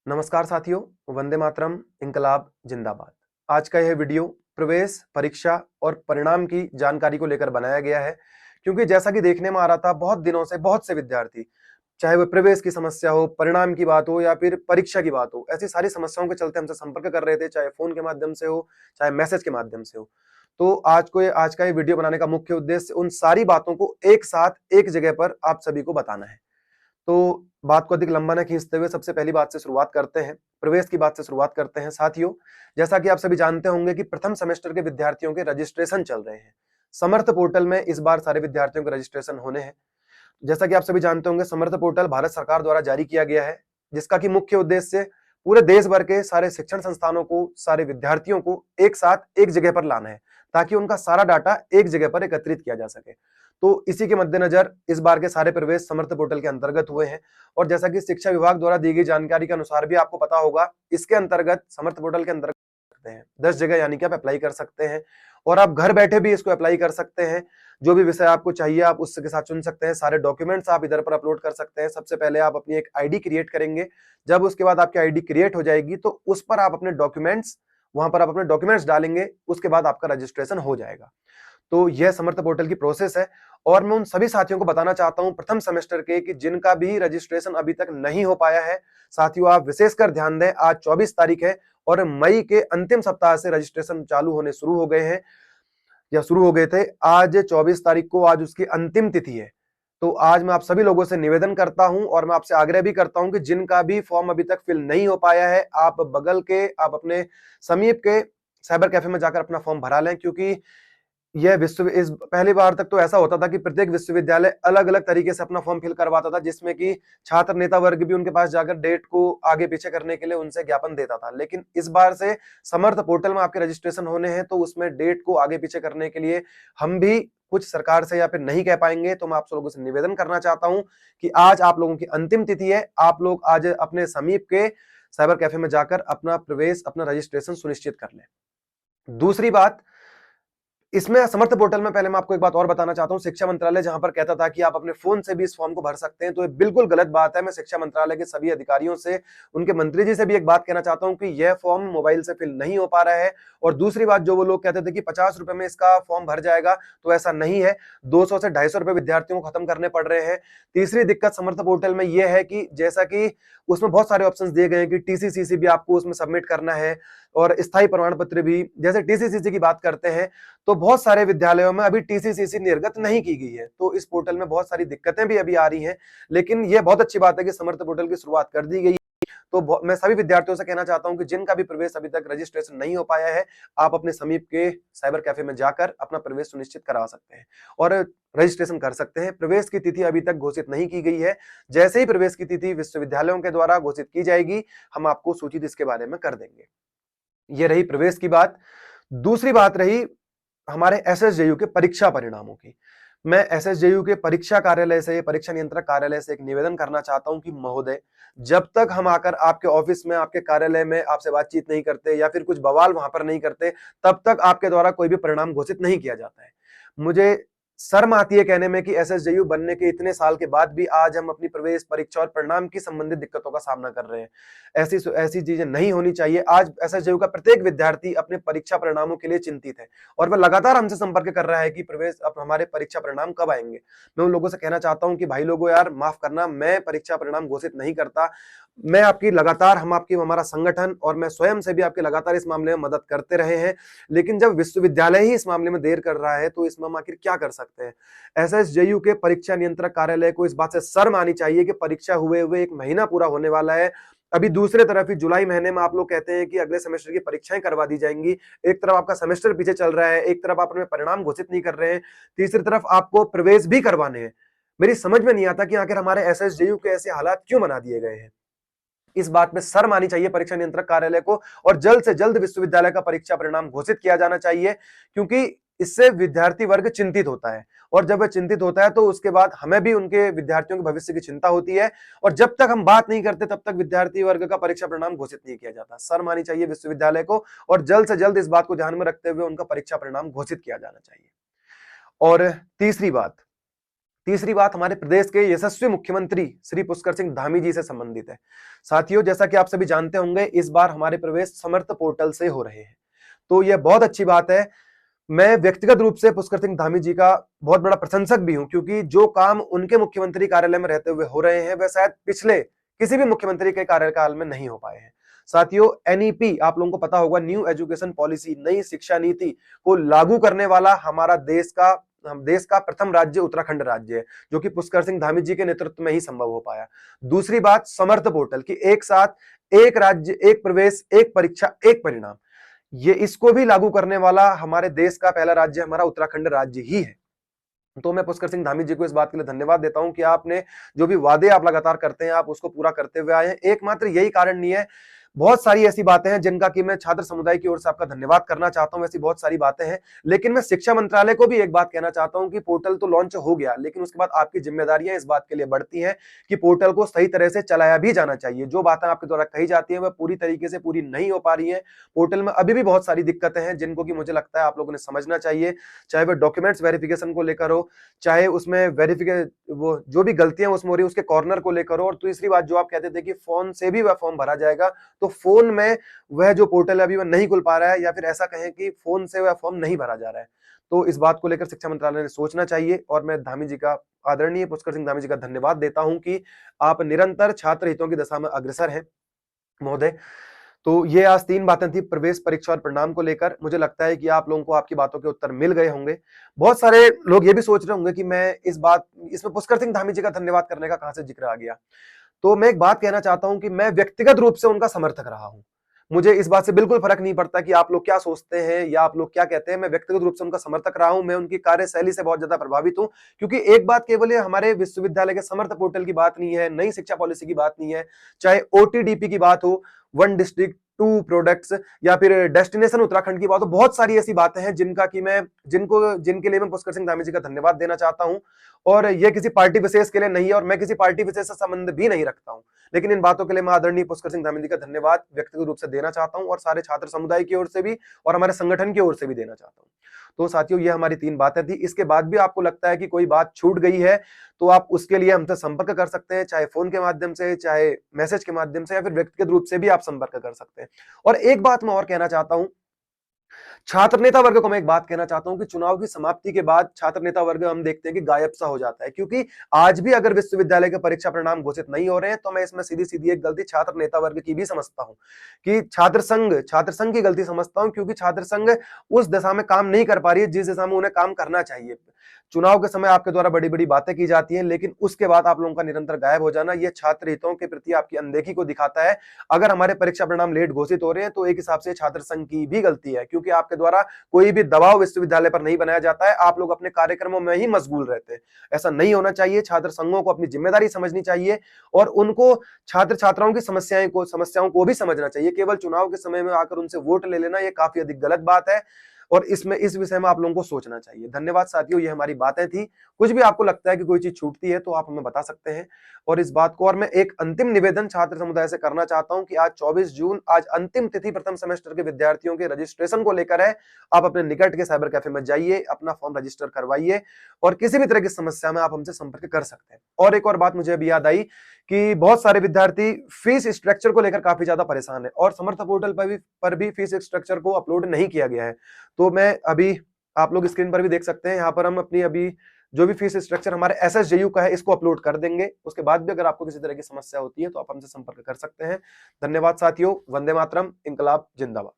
नमस्कार साथियों, वंदे मातरम, इनकलाब जिंदाबाद। आज का यह वीडियो प्रवेश परीक्षा और परिणाम की जानकारी को लेकर बनाया गया है, क्योंकि जैसा कि देखने में आ रहा था बहुत दिनों से बहुत से विद्यार्थी, चाहे वो प्रवेश की समस्या हो, परिणाम की बात हो या फिर परीक्षा की बात हो, ऐसी सारी समस्याओं के चलते हमसे संपर्क कर रहे थे, चाहे फोन के माध्यम से हो, चाहे मैसेज के माध्यम से हो। तो आज का ये वीडियो बनाने का मुख्य उद्देश्य उन सारी बातों को एक साथ एक जगह पर आप सभी को बताना है। तो बात को अधिक लंबा न खींचते हुए सबसे पहली बात से शुरुआत करते हैं, प्रवेश की बात से शुरुआत करते हैं। साथियों, जैसा कि आप सभी जानते होंगे कि प्रथम सेमेस्टर के विद्यार्थियों के रजिस्ट्रेशन चल रहे हैं। समर्थ पोर्टल में इस बार सारे विद्यार्थियों के रजिस्ट्रेशन होने हैं। जैसा कि आप सभी जानते होंगे, समर्थ पोर्टल भारत सरकार द्वारा जारी किया गया है, जिसका कि मुख्य उद्देश्य पूरे देश भर के सारे शिक्षण संस्थानों को, सारे विद्यार्थियों को एक साथ एक जगह पर लाना है, ताकि उनका सारा डाटा एक जगह पर एकत्रित किया जा सके। तो इसी के मद्देनजर इस बार के सारे प्रवेश समर्थ पोर्टल के अंतर्गत हुए हैं। और जैसा कि शिक्षा विभाग द्वारा दी गई जानकारी के अनुसार भी आपको पता होगा, इसके अंतर्गत समर्थ पोर्टल के अंतर्गत 10 जगह यानी कि आप अप्लाई कर सकते हैं और आप घर बैठे भी इसको अप्लाई कर सकते हैं। जो भी विषय आपको चाहिए आप उसके साथ चुन सकते हैं। सारे डॉक्यूमेंट्स आप इधर पर अपलोड कर सकते हैं। सबसे पहले आप अपनी एक आईडी क्रिएट करेंगे। जब उसके बाद आपकी आईडी क्रिएट हो जाएगी तो उस पर आप अपने डॉक्यूमेंट्स, वहां पर आप अपने डॉक्यूमेंट्स डालेंगे, उसके बाद आपका रजिस्ट्रेशन हो जाएगा। तो यह समर्थ पोर्टल की प्रोसेस है। और मैं उन सभी साथियों को बताना चाहता हूं प्रथम सेमेस्टर के, कि जिनका भी रजिस्ट्रेशन अभी तक नहीं हो पाया है, साथियों आप विशेषकर ध्यान दें। आज 24 तारीख है और मई के अंतिम सप्ताह से रजिस्ट्रेशन चालू होने शुरू हो गए हैं या शुरू हो गए थे। आज 24 तारीख को आज उसकी अंतिम तिथि है। तो आज मैं आप सभी लोगों से निवेदन करता हूं और मैं आपसे आग्रह भी करता हूं कि जिनका भी फॉर्म अभी तक फिल नहीं हो पाया है, आप अपने समीप के साइबर कैफे में जाकर अपना फॉर्म भरा लें। क्योंकि यह इस पहली बार तक तो ऐसा होता था कि प्रत्येक विश्वविद्यालय अलग अलग तरीके से अपना फॉर्म फिल करवाता था, जिसमें कि छात्र नेता वर्ग भी उनके पास जाकर डेट को आगे पीछे करने के लिए उनसे ज्ञापन देता था। लेकिन इस बार से समर्थ पोर्टल में आपके रजिस्ट्रेशन होने हैं, तो उसमें डेट को आगे पीछे करने के लिए हम भी कुछ सरकार से या फिर नहीं कह पाएंगे। तो मैं आप लोगों से निवेदन करना चाहता हूं कि आज आप लोगों की अंतिम तिथि है। आप लोग आज अपने समीप के साइबर कैफे में जाकर अपना प्रवेश, अपना रजिस्ट्रेशन सुनिश्चित कर लें। दूसरी बात, इसमें समर्थ पोर्टल में पहले मैं आपको एक बात और बताना चाहता हूं। शिक्षा मंत्रालय जहां पर कहता था कि आप अपने फोन से भी इस फॉर्म को भर सकते हैं, तो ये बिल्कुल गलत बात है। मैं शिक्षा मंत्रालय के सभी अधिकारियों से, उनके मंत्री जी से भी एक बात कहना चाहता हूं कि यह फॉर्म मोबाइल से फिल नहीं हो पा रहा है। और दूसरी बात, जो वो लोग कहते थे कि 50 रुपए में इसका फॉर्म भर जाएगा, तो ऐसा नहीं है। 200 से 250 रुपए विद्यार्थियों को खत्म करने पड़ रहे हैं। तीसरी दिक्कत समर्थ पोर्टल में यह है कि जैसा कि उसमें बहुत सारे ऑप्शंस दिए गए हैं कि टीसीसीसी भी आपको उसमें सबमिट करना है और स्थायी प्रमाण पत्र भी। जैसे टीसीसीसी की बात करते हैं तो बहुत सारे विद्यालयों में अभी टीसीसीसी निर्गत नहीं की गई है, तो इस पोर्टल में बहुत सारी दिक्कतें भी अभी आ रही हैं। लेकिन यह बहुत अच्छी बात है कि समर्थ पोर्टल की शुरुआत कर दी गई। तो मैं सभी विद्यार्थियों से कहना चाहता हूं कि जिनका भी प्रवेश अभी तक रजिस्ट्रेशन नहीं हो पाया है, आप अपने समीप के साइबर कैफे में जाकर अपना प्रवेश सुनिश्चित करा सकते हैं और रजिस्ट्रेशन कर सकते हैं। प्रवेश की तिथि अभी तक घोषित नहीं की गई है। जैसे ही प्रवेश की तिथि विश्वविद्यालयों के द्वारा घोषित की जाएगी, हम आपको सूचित इसके बारे में कर देंगे। ये रही प्रवेश की बात। दूसरी बात रही हमारे एसएसजेयू के परीक्षा परिणामों की। मैं एसएसजेयू के परीक्षा कार्यालय से, परीक्षा नियंत्रक कार्यालय से एक निवेदन करना चाहता हूं कि महोदय, जब तक हम आकर आपके ऑफिस में, आपके कार्यालय में आपसे बातचीत नहीं करते या फिर कुछ बवाल वहां पर नहीं करते, तब तक आपके द्वारा कोई भी परिणाम घोषित नहीं किया जाता है। मुझे शर्म आती है कहने में कि एसएसजेयू बनने के इतने साल के बाद भी आज हम अपनी प्रवेश परीक्षा और परिणाम की संबंधित दिक्कतों का सामना कर रहे हैं। ऐसी चीजें नहीं होनी चाहिए। आज एसएसजेयू का प्रत्येक विद्यार्थी अपने परीक्षा परिणामों के लिए चिंतित है और वह लगातार हमसे संपर्क कर रहा है कि प्रवेश, अब हमारे परीक्षा परिणाम कब आएंगे। मैं उन लोगों से कहना चाहता हूं कि भाई लोगों, यार माफ करना, मैं परीक्षा परिणाम घोषित नहीं करता। मैं आपकी लगातार, हमारा संगठन और मैं स्वयं से भी आपके लगातार इस मामले में मदद करते रहे हैं। लेकिन जब विश्वविद्यालय ही इस मामले में देर कर रहा है, तो इसमें हम आखिर क्या कर सकते हैं। एसएसजेयू के परीक्षा नियंत्रक कार्यालय को इस बात से शर्म आनी चाहिए कि परीक्षा हुए 1 महीना पूरा होने वाला है। अभी दूसरे तरफ ही जुलाई महीने में आप लोग कहते हैं कि अगले सेमेस्टर की परीक्षाएं करवा दी जाएंगी। एक तरफ आपका सेमेस्टर पीछे चल रहा है, एक तरफ आप अपने परिणाम घोषित नहीं कर रहे हैं, तीसरी तरफ आपको प्रवेश भी करवाने हैं। मेरी समझ में नहीं आता कि आखिर हमारे एसएसजेयू के ऐसे हालात क्यों बना दिए गए हैं। इस बात में शर्म आनी चाहिए परीक्षा नियंत्रक कार्यालय को और जल्द से जल्द विश्वविद्यालय का परीक्षा परिणाम घोषित किया जाना चाहिए। क्योंकि इससे विद्यार्थी वर्ग चिंतित होता है और जब वह चिंतित होता है तो उसके बाद हमें भी उनके विद्यार्थियों के भविष्य की चिंता होती है। और जब तक हम बात नहीं करते तब तक विद्यार्थी वर्ग का परीक्षा परिणाम घोषित नहीं किया जाता। शर्म आनी चाहिए विश्वविद्यालय को और जल्द से जल्द इस बात को ध्यान में रखते हुए उनका परीक्षा परिणाम घोषित किया जाना चाहिए। और तीसरी बात, तीसरी बात हमारे प्रदेश के यशस्वी मुख्यमंत्री श्री पुष्कर सिंह धामी जी से संबंधित है। साथियों, जैसा कि आप सभी जानते होंगे, इस बार हमारे प्रवेश समर्थ पोर्टल से हो रहे हैं, तो यह बहुत अच्छी बात है। मैं व्यक्तिगत रूप से पुष्कर सिंह धामी जी का बहुत बड़ा प्रशंसक भी हूं, क्योंकि जो काम उनके मुख्यमंत्री कार्यालय में रहते हुए हो रहे हैं वह शायद पिछले किसी भी मुख्यमंत्री के कार्यकाल में नहीं हो पाए हैं। साथियों, एनईपी आप लोगों को पता होगा, न्यू एजुकेशन पॉलिसी, नई शिक्षा नीति को लागू करने वाला हमारा देश का प्रथम राज्य उत्तराखंड राज्य है, जो कि पुष्कर सिंह धामी जी के नेतृत्व में ही संभव हो पाया। दूसरी बात, समर्थ पोर्टल की एक साथ एक राज्य एक प्रवेश एक परीक्षा एक परिणाम, ये इसको भी लागू करने वाला हमारे देश का पहला राज्य हमारा उत्तराखंड राज्य ही है। तो मैं पुष्कर सिंह धामी जी को इस बात के लिए धन्यवाद देता हूं कि आपने जो भी वादे आप लगातार करते हैं, आप उसको पूरा करते हुए आए हैं। एकमात्र यही कारण नहीं है, बहुत सारी ऐसी बातें हैं जिनका कि मैं छात्र समुदाय की ओर से आपका धन्यवाद करना चाहता हूं। ऐसी बहुत सारी बातें हैं, लेकिन मैं शिक्षा मंत्रालय को भी एक बात कहना चाहता हूं कि पोर्टल तो लॉन्च हो गया, लेकिन उसके बाद आपकी जिम्मेदारियां इस बात के लिए बढ़ती हैं कि पोर्टल को सही तरह से चलाया भी जाना चाहिए। जो बातें आपके द्वारा कही जाती है वह पूरी तरीके से पूरी नहीं हो पा रही है। पोर्टल में अभी भी बहुत सारी दिक्कतें हैं जिनको कि मुझे लगता है आप लोगों ने समझना चाहिए, चाहे वह डॉक्यूमेंट्स वेरिफिकेशन को लेकर हो, चाहे उसमें वो जो भी गलतियां उसमें हो रही है उसके कॉर्नर को लेकर हो। और तीसरी बात जो आप कहते थे कि फोन से भी वह फॉर्म भरा जाएगा, तो फोन में वह जो पोर्टल है अभी वह नहीं खुल पा रहा है, या फिर ऐसा कहें कि फोन से वह फॉर्म नहीं भरा जा रहा है। तो इस बात को लेकर शिक्षा मंत्रालय ने सोचना चाहिए, और मैं धामी जी का, आदरणीय पुष्कर सिंह धामी जी का धन्यवाद देता हूं कि आप निरंतर छात्र हितों की दिशा में अग्रसर हैं महोदय। तो ये आज 3 बातें थी प्रवेश परीक्षा और परिणाम को लेकर। मुझे लगता है कि आप लोगों को आपकी बातों के उत्तर मिल गए होंगे। बहुत सारे लोग ये भी सोच रहे होंगे कि मैं इसमें पुष्कर सिंह धामी जी का धन्यवाद करने का कहां से जिक्र आ गया। तो मैं एक बात कहना चाहता हूं कि मैं व्यक्तिगत रूप से उनका समर्थक रहा हूं। मुझे इस बात से बिल्कुल फर्क नहीं पड़ता कि आप लोग क्या सोचते हैं या आप लोग क्या कहते हैं। मैं व्यक्तिगत रूप से उनका समर्थक रहा हूं। मैं उनकी कार्यशैली से बहुत ज्यादा प्रभावित हूं, क्योंकि एक बात केवल ये हमारे विश्वविद्यालय के समर्थ पोर्टल की बात नहीं है, नई शिक्षा पॉलिसी की बात नहीं है, चाहे ओटीडीपी की बात हो, वन डिस्ट्रिक्ट टू प्रोडक्ट्स, या फिर डेस्टिनेशन उत्तराखंड की बात हो। बहुत सारी ऐसी बातें हैं जिनके लिए मैं पुष्कर सिंह धामी जी का धन्यवाद देना चाहता हूं। और ये किसी पार्टी विशेष के लिए नहीं है, और मैं किसी पार्टी विशेष से संबंध भी नहीं रखता हूं, लेकिन इन बातों के लिए मैं आदरणीय पुष्कर सिंह धामी जी का धन्यवाद व्यक्तिगत रूप से देना चाहता हूं, और सारे छात्र समुदाय की ओर से भी और हमारे संगठन की ओर से भी देना चाहता हूं। तो साथियों, ये हमारी 3 बातें थी। इसके बाद भी आपको लगता है कि कोई बात छूट गई है, तो आप उसके लिए हमसे संपर्क कर सकते हैं, चाहे फोन के माध्यम से, चाहे मैसेज के माध्यम से, या फिर व्यक्तिगत रूप से भी आप संपर्क कर सकते हैं। और एक बात मैं और कहना चाहता हूं, छात्र नेता वर्ग को मैं एक बात कहना चाहता हूं कि चुनाव की समाप्ति के बाद छात्र नेता वर्ग हम देखते हैं कि गायब सा हो जाता है, क्योंकि आज भी अगर विश्वविद्यालय के परीक्षा परिणाम घोषित नहीं हो रहे हैं, तो मैं इसमें सीधी सीधी एक गलती छात्र नेता वर्ग की भी समझता हूं, कि छात्र संघ की गलती समझता हूं, क्योंकि छात्र संघ उस दिशा में काम नहीं कर पा रही है जिस दिशा में उन्हें काम करना चाहिए। चुनाव के समय आपके द्वारा बड़ी बड़ी बातें की जाती हैं, लेकिन उसके बाद आप लोगों का निरंतर गायब हो जाना, यह छात्र हितों के प्रति आपकी अनदेखी को दिखाता है। अगर हमारे परीक्षा परिणाम लेट घोषित हो रहे हैं, तो एक हिसाब से छात्र संघ की भी गलती है, क्योंकि आपके द्वारा कोई भी दबाव विश्वविद्यालय पर नहीं बनाया जाता है। आप लोग अपने कार्यक्रमों में ही मशगूल रहते हैं। ऐसा नहीं होना चाहिए। छात्र संघों को अपनी जिम्मेदारी समझनी चाहिए, और उनको छात्र छात्राओं की समस्याओं को भी समझना चाहिए। केवल चुनाव के समय में आकर उनसे वोट ले लेना, यह काफी अधिक गलत बात है, और इस विषय में आप लोगों को सोचना चाहिए। धन्यवाद साथियों, ये हमारी बातें थी। कुछ भी आपको लगता है कि कोई चीज छूटती है, तो आप हमें बता सकते हैं। और इस बात को, और मैं एक अंतिम निवेदन छात्र समुदाय से करना चाहता हूं कि आज 24 जून, आज अंतिम तिथि प्रथम सेमेस्टर के विद्यार्थियों के रजिस्ट्रेशन को लेकर है। आप अपने निकट के साइबर कैफे में जाइए, अपना फॉर्म रजिस्टर करवाइए, और किसी भी तरह की समस्या में आप हमसे संपर्क कर सकते हैं। और एक और बात मुझे अभी याद आई कि बहुत सारे विद्यार्थी फीस स्ट्रक्चर को लेकर काफी ज्यादा परेशान है, और समर्थ पोर्टल पर भी फीस स्ट्रक्चर को अपलोड नहीं किया गया है। तो मैं अभी, आप लोग स्क्रीन पर भी देख सकते हैं, यहाँ पर हम अपनी अभी जो भी फीस स्ट्रक्चर हमारे एसएसजेयू का है, इसको अपलोड कर देंगे। उसके बाद भी अगर आपको किसी तरह की समस्या होती है, तो आप हमसे संपर्क कर सकते हैं। धन्यवाद साथियों। वंदे मातरम। इंकलाब जिंदाबाद।